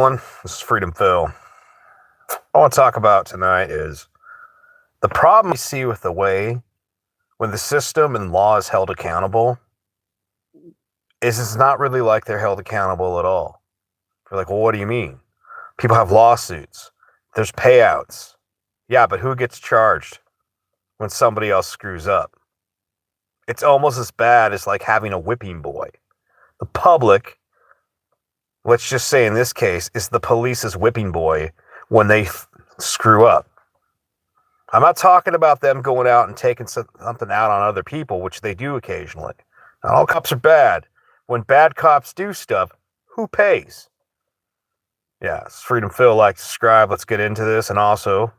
everyone. This is Freedom Phil. I want to talk about tonight is the problem we see with the way when the system and law is held accountable is it's not really like they're held accountable at all. You're like, well, what do you mean? People have lawsuits. There's payouts. Yeah, but who gets charged when somebody else screws up? It's almost as bad as like having a whipping boy. The public, let's just say in this case, is the police's whipping boy when they screw up. I'm not talking about them going out and taking something out on other people, which they do occasionally. Not all cops are bad. When bad cops do stuff, who pays? Yeah, it's Freedom Phil. Like, subscribe. Let's get into this. And also,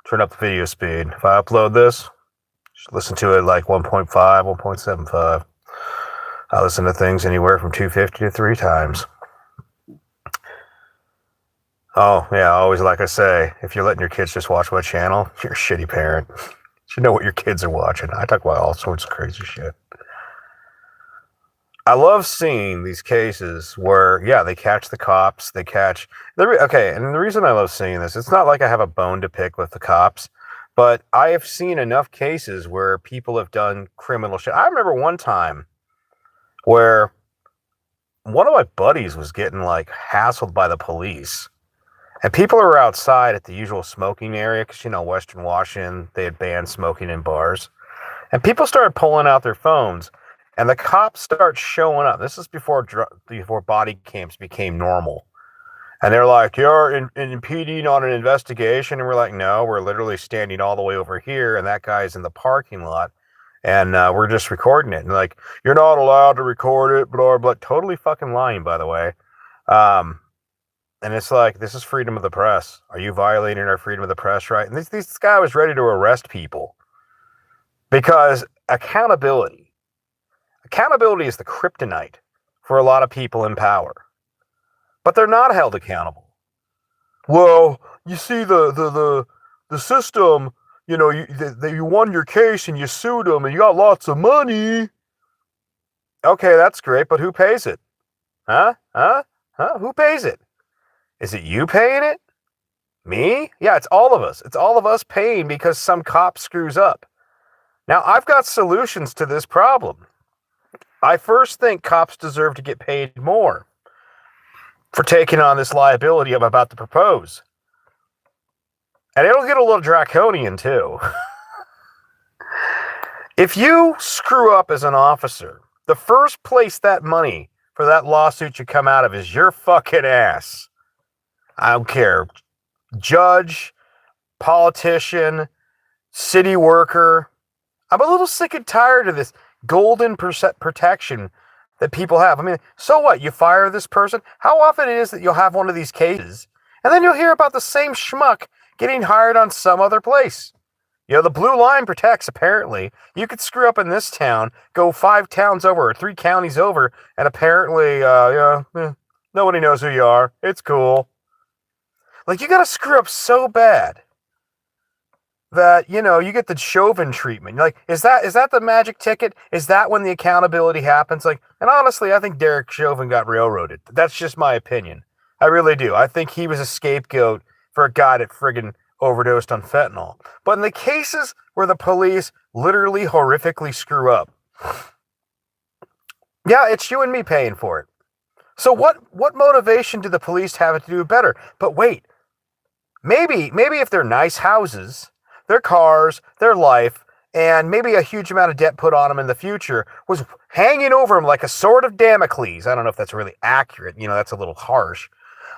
turn up the video speed. If I upload this, just listen to it like 1.5, 1.75. I listen to things anywhere from 250 to 3 times. Oh, yeah, always like I say, if you're letting your kids just watch my channel, you're a shitty parent. You should know what your kids are watching. I talk about all sorts of crazy shit. I love seeing these cases where, yeah, they catch the cops, they catch... Okay, and the reason I love seeing this, it's not like I have a bone to pick with the cops, but I have seen enough cases where people have done criminal shit. I remember one time where one of my buddies was getting, like, hassled by the police. And people are outside at the usual smoking area because, you know, Western Washington, they had banned smoking in bars. And people started pulling out their phones, and the cops start showing up. This is before body cams became normal. And they're like, you're impeding on an investigation. And we're like, no, we're literally standing all the way over here, and that guy's in the parking lot. And we're just recording it. And like, you're not allowed to record it, blah, blah. Totally fucking lying, by the way. And it's like, this is freedom of the press. Are you violating our freedom of the press right? And this guy was ready to arrest people. Because accountability is the kryptonite for a lot of people in power. But they're not held accountable. Well, you see the system, you know, you won your case and you sued them and you got lots of money. Okay, that's great, but who pays it? Huh? Who pays it? Is it you paying it? Me? Yeah, it's all of us. It's all of us paying because some cop screws up. Now, I've got solutions to this problem. I first think cops deserve to get paid more for taking on this liability I'm about to propose. And it'll get a little draconian, too. If you screw up as an officer, the first place that money for that lawsuit should come out of is your fucking ass. I don't care. Judge, politician, city worker. I'm a little sick and tired of this golden protection that people have. I mean, so what? You fire this person? How often it is that you'll have one of these cases, and then you'll hear about the same schmuck getting hired on some other place. You know, the blue line protects, apparently. You could screw up in this town, go 5 towns over, or 3 counties over, and apparently, nobody knows who you are. It's cool. Like, you gotta screw up so bad that, you know, you get the Chauvin treatment. Like, is that the magic ticket? Is that when the accountability happens? Like, and honestly, I think Derek Chauvin got railroaded. That's just my opinion. I really do. I think he was a scapegoat for a guy that friggin' overdosed on fentanyl. But in the cases where the police literally horrifically screw up, yeah, it's you and me paying for it. So what motivation do the police have to do better? But wait, maybe if they're nice houses, their cars, their life, and maybe a huge amount of debt put on them in the future was hanging over them like a sword of Damocles. I don't know if that's really accurate. You know, that's a little harsh.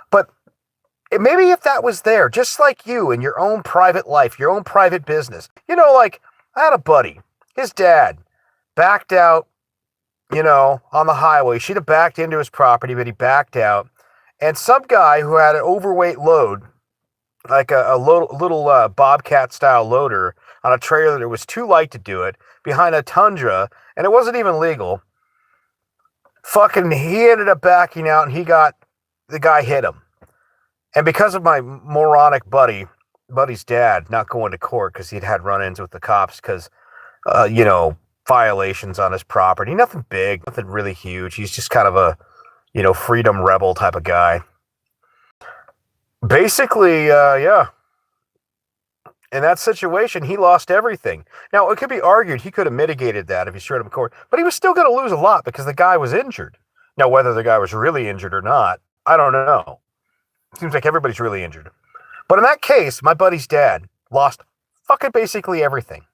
But maybe if that was there, just like you in your own private life, your own private business. You know, like, I had a buddy. His dad backed out, you know, on the highway. She'd have backed into his property, but he backed out. And some guy who had an overweight load, like a little Bobcat-style loader on a trailer that was too light to do it, behind a Tundra, and it wasn't even legal. Fucking, he ended up backing out, and the guy hit him. And because of my moronic buddy's dad not going to court because he'd had run-ins with the cops because, you know, violations on his property, nothing big, nothing really huge. He's just kind of a, you know, freedom rebel type of guy. Basically, yeah. In that situation, he lost everything. Now, it could be argued he could have mitigated that if he showed him in court, but he was still going to lose a lot because the guy was injured. Now, whether the guy was really injured or not, I don't know. It seems like everybody's really injured. But in that case, my buddy's dad lost fucking basically everything.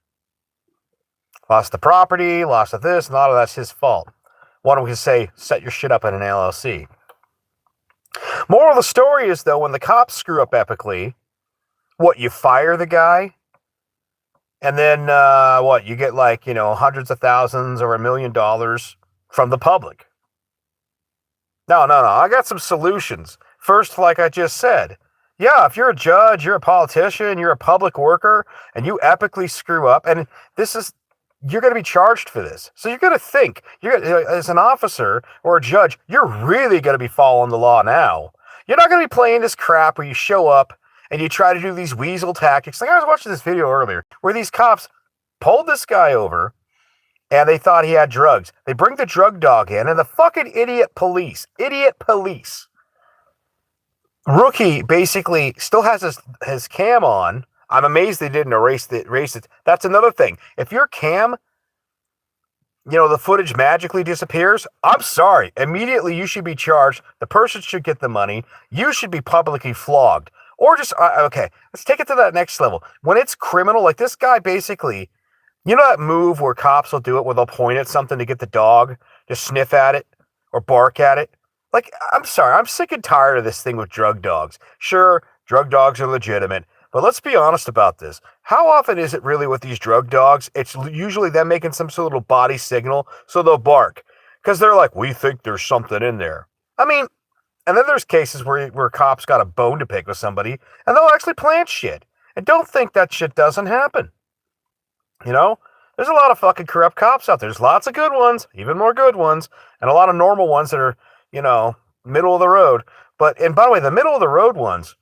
Lost the property, lost this, and a lot of that's his fault. One of them could say, set your shit up in an LLC. Moral of the story is, though, when the cops screw up epically, what, you fire the guy? And then, you get like, hundreds of thousands or $1 million from the public. No. I got some solutions. First, like I just said, yeah, if you're a judge, you're a politician, you're a public worker, and you epically screw up, and you're going to be charged for this. So you're going to think, as an officer or a judge, you're really going to be following the law now. You're not going to be playing this crap where you show up and you try to do these weasel tactics. Like I was watching this video earlier where these cops pulled this guy over and they thought he had drugs. They bring the drug dog in and the fucking idiot police, rookie basically still has his cam on. I'm amazed they didn't erase it. That's another thing. If your cam, the footage magically disappears, I'm sorry. Immediately you should be charged. The person should get the money. You should be publicly flogged. Or just, okay, let's take it to that next level. When it's criminal, like this guy basically, that move where cops will do it where they'll point at something to get the dog to sniff at it or bark at it? Like, I'm sorry, I'm sick and tired of this thing with drug dogs. Sure, drug dogs are legitimate, but let's be honest about this. How often is it really with these drug dogs? It's usually them making some sort of little body signal, so they'll bark. Because they're like, we think there's something in there. I mean, and then there's cases where cops got a bone to pick with somebody, and they'll actually plant shit. And don't think that shit doesn't happen. There's a lot of fucking corrupt cops out there. There's lots of good ones, even more good ones, and a lot of normal ones that are, middle of the road. And by the way, the middle of the road ones,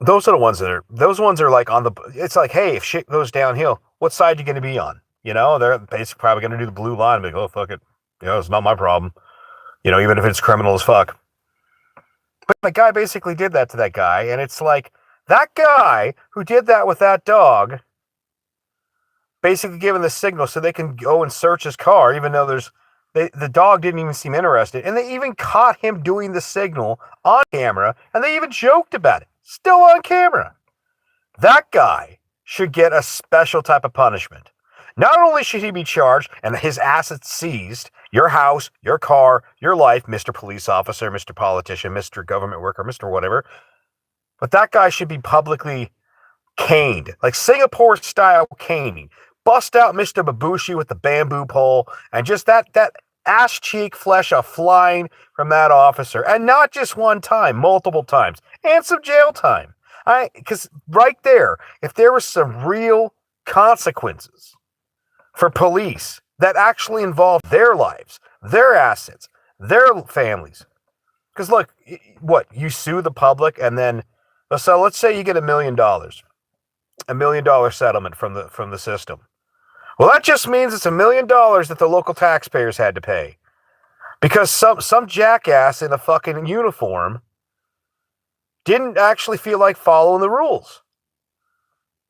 those ones are like it's like, hey, if shit goes downhill, what side are you going to be on? They're basically probably going to do the blue line and be like, oh, fuck it. It's not my problem. Even if it's criminal as fuck. But the guy basically did that to that guy, and it's like, that guy who did that with that dog basically giving the signal so they can go and search his car, even though the dog didn't even seem interested. And they even caught him doing the signal on camera, and they even joked about it. Still on camera. That guy should get a special type of punishment. Not only should he be charged and his assets seized, your house, your car, your life, Mr. Police Officer, Mr. Politician, Mr. Government Worker, Mr. Whatever, but that guy should be publicly caned, like Singapore-style caning. Bust out Mr. Babushi with the bamboo pole, and just that ass cheek flesh a flying from that officer. And not just one time, multiple times. And some jail time. Because right there, if there was some real consequences for police that actually involved their lives, their assets, their families. Because look, you sue the public and then, so let's say you get $1 million. $1 million settlement from the system. Well, that just means it's $1 million that the local taxpayers had to pay. Because some jackass in a fucking uniform didn't actually feel like following the rules.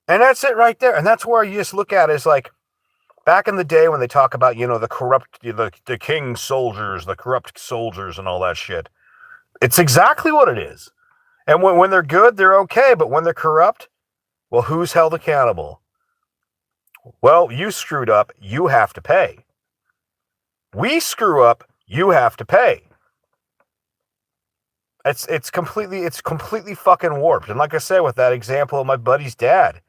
And that's it right there. And that's where you just look at it as like, back in the day when they talk about, the corrupt, the king's soldiers, the corrupt soldiers and all that shit. It's exactly what it is. And when they're good, they're okay. But when they're corrupt, well, who's held accountable? Well, you screwed up, you have to pay. We screw up, you have to pay. It's completely fucking warped. And like I said, with that example of my buddy's dad,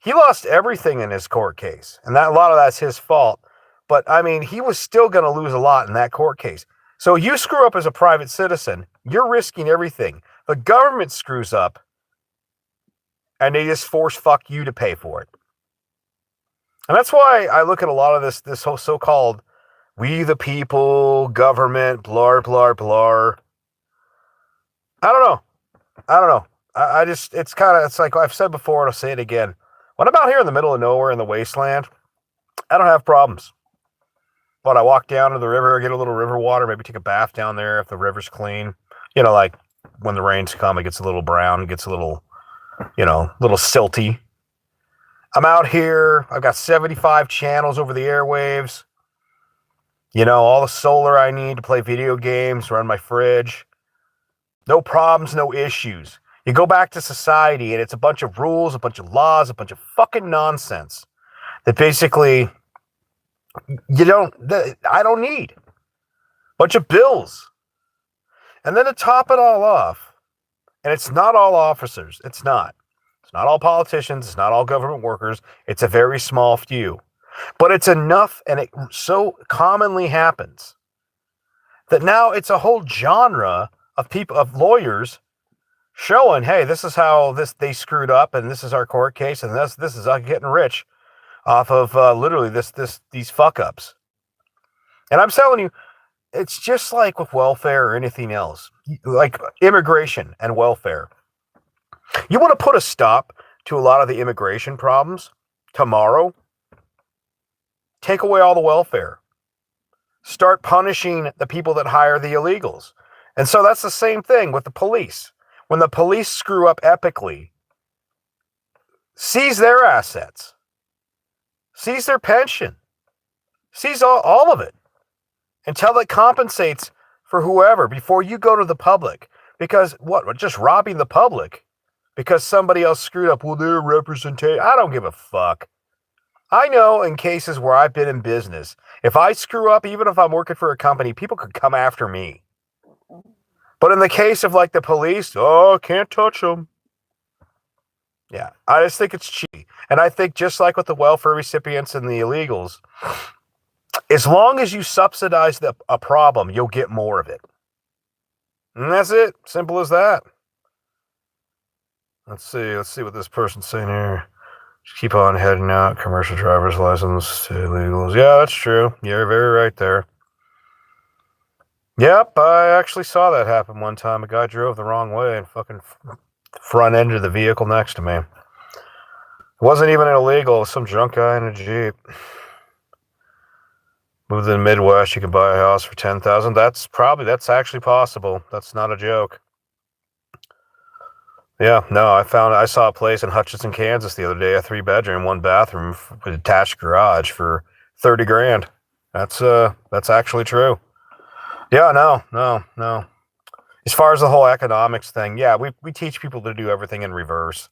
he lost everything in his court case. And a lot of that's his fault. But I mean, he was still going to lose a lot in that court case. So you screw up as a private citizen, you're risking everything. The government screws up, and they just force fuck you to pay for it. And that's why I look at a lot of this whole so-called we the people, government, blah, blah, blah. I don't know. I just, it's like I've said before, and I'll say it again. When I'm out here in the middle of nowhere in the wasteland, I don't have problems. But I walk down to the river, get a little river water, maybe take a bath down there if the river's clean. when the rains come, it gets a little brown, it gets a little, little silty. I'm out here. I've got 75 channels over the airwaves. All the solar I need to play video games, run my fridge. No problems, no issues. You go back to society and it's a bunch of rules, a bunch of laws, a bunch of fucking nonsense that basically I don't need. Bunch of bills. And then to top it all off, and it's not all officers. It's not. It's not all politicians. It's not all government workers. It's a very small few. But it's enough, and it so commonly happens, that now it's a whole genre of people, of lawyers, showing, hey, this is how they screwed up, and this is our court case, and this is us getting rich off of literally these fuck ups. And I'm telling you, it's just like with welfare or anything else, like immigration and welfare. You want to put a stop to a lot of the immigration problems tomorrow? Take away all the welfare. Start punishing the people that hire the illegals. And so that's the same thing with the police. When the police screw up epically, seize their assets, seize their pension, seize all of it until it compensates for whoever before you go to the public. Because just robbing the public because somebody else screwed up? Well, they're representation. I don't give a fuck. I know in cases where I've been in business, if I screw up, even if I'm working for a company, people could come after me. But in the case of like the police, can't touch them. Yeah, I just think it's cheap. And I think just like with the welfare recipients and the illegals, as long as you subsidize a problem, you'll get more of it. And that's it. Simple as that. Let's see what this person's saying here. Just keep on heading out. Commercial driver's license to illegals. Yeah, that's true. You're very right there. Yep, I actually saw that happen one time. A guy drove the wrong way and fucking front ended the vehicle next to me. It wasn't even illegal. It was some drunk guy in a Jeep. Moved to the Midwest, you can buy a house for $10,000. That's actually possible. That's not a joke. Yeah, no, I saw a place in Hutchinson, Kansas the other day, a 3-bedroom, 1-bathroom with attached garage for $30,000. That's actually true. Yeah, no. As far as the whole economics thing, yeah, we teach people to do everything in reverse.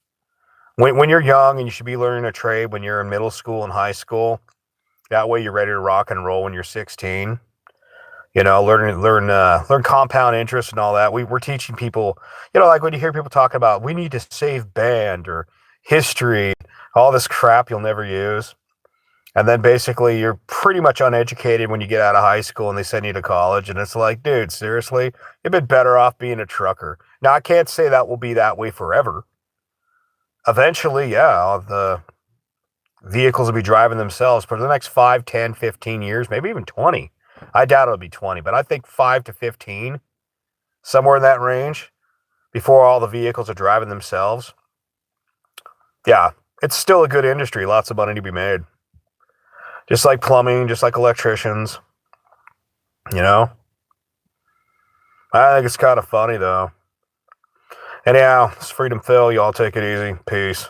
When you're young and you should be learning a trade when you're in middle school and high school, that way you're ready to rock and roll when you're 16. Learn compound interest and all that. We're teaching people, like when you hear people talk about we need to save band or history, all this crap you'll never use. And then basically you're pretty much uneducated when you get out of high school and they send you to college. And it's like, dude, seriously, you've been better off being a trucker. Now, I can't say that will be that way forever. Eventually, yeah, the vehicles will be driving themselves. But for the next 5, 10, 15 years, maybe even 20. I doubt it'll be 20, but I think 5 to 15, somewhere in that range, before all the vehicles are driving themselves. Yeah, it's still a good industry. Lots of money to be made. Just like plumbing, just like electricians. I think it's kind of funny, though. Anyhow, it's Freedom Phil. Y'all take it easy. Peace.